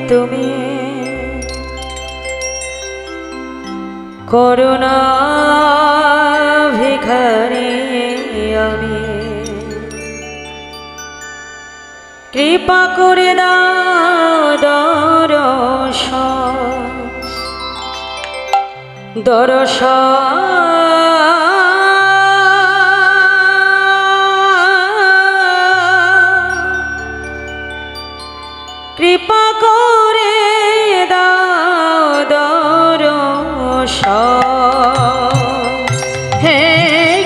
তুমি করুণা ভিখারি আমি কৃপা করে দাও দর্শন কৃপা করে দাও দর্শন। হে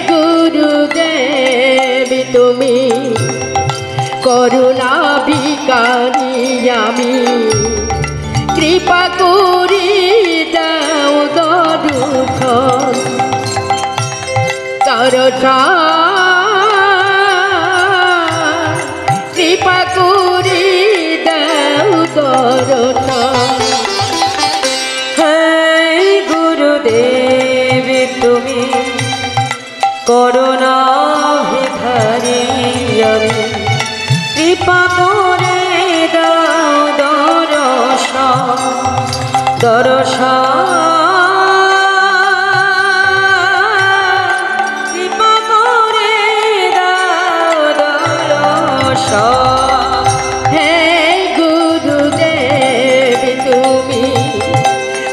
গুরুদেব তুমি করুণা ভিখারি আমি কৃপা করি দাও দর্শন কৃপা করি দাও দর্শন। হে গুরুদেব তুমি করুণা ভিখারি আমি কৃপা করে দাও দর্শন কৃপা করে দাও দর্শন। হে গুরুদেব তুমি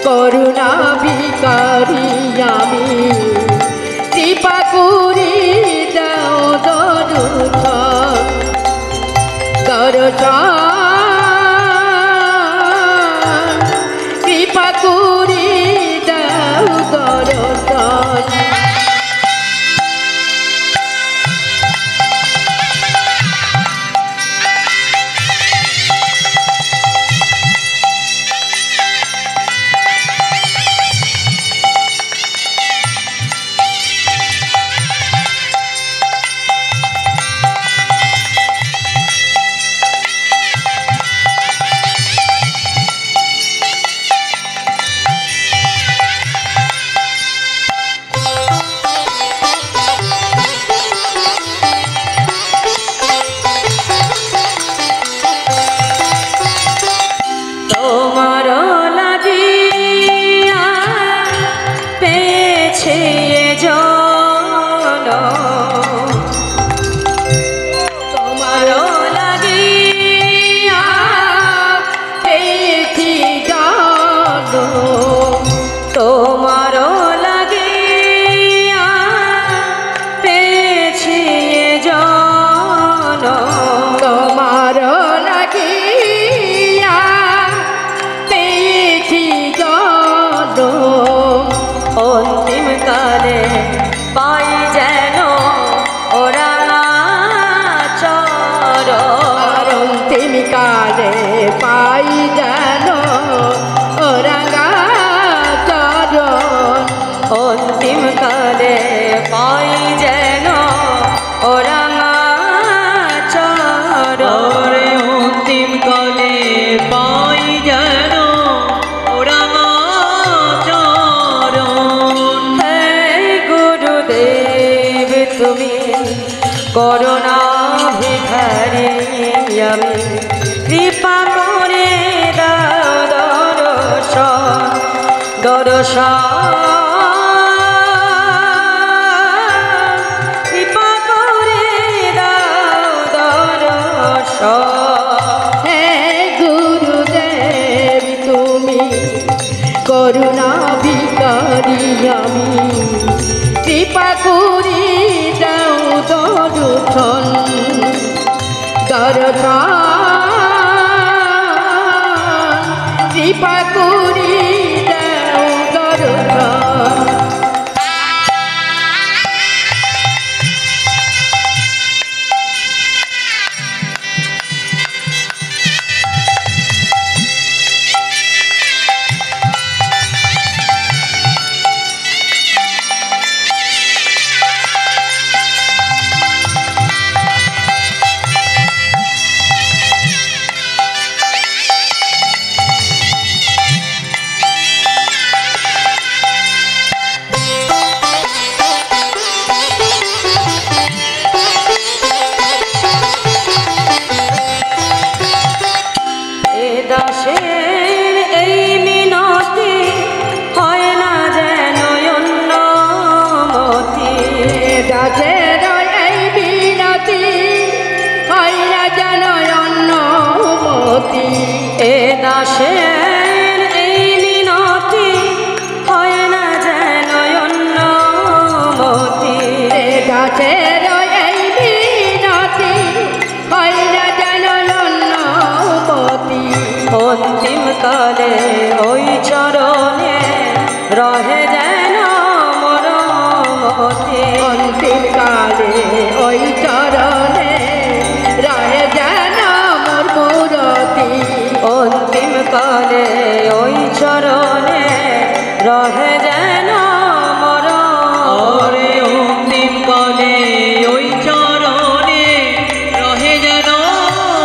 করুণা ভিখারি আমি কৃপা করি দাও দর্শন কৃপা করি দাও দর্শন। অন্তিম কালে পাই যেন ওরা চরণ অন্তিম কালে পাই যেন ওরা চরণ অন্তিম কালে পাই যেন ওরা চরণ অন্তিম কালে পাই যেন ওরা চরণ। হে গুরুদেব তুমি করুণা ভিখারি আমি কৃপা করে দাও দর্শন কৃপা করে দাও দর্শন। হে গুরুদেব তুমি করুণা ভিখারি আমি কৃপা করি দাও দর্শন কৃপা করি দাও দর্শন। দাসের এই মিনতি হয় না যেন অন্যমতি। দাসের এই মিনতি হয় না যেন অন্যমতি। অন্তিম কালে ওই চরণে রহে যেন মোর মতি। অন্তিম কালে ওই চরণে রহে যেন মোর মূরতি। অন্তিম কালে ওই চরণে রহে যেন মোর ওরে অন্তিম কালে ওই চরণে রহে যেন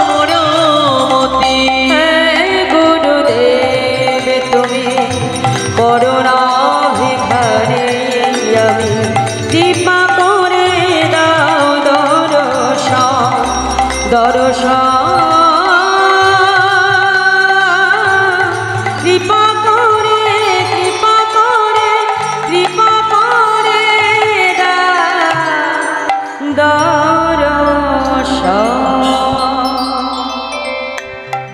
মোর মতি। হে গুরুদেব তুমি করুণা ভিখারি আমি কৃপা করে দাও দর্শন দর্শন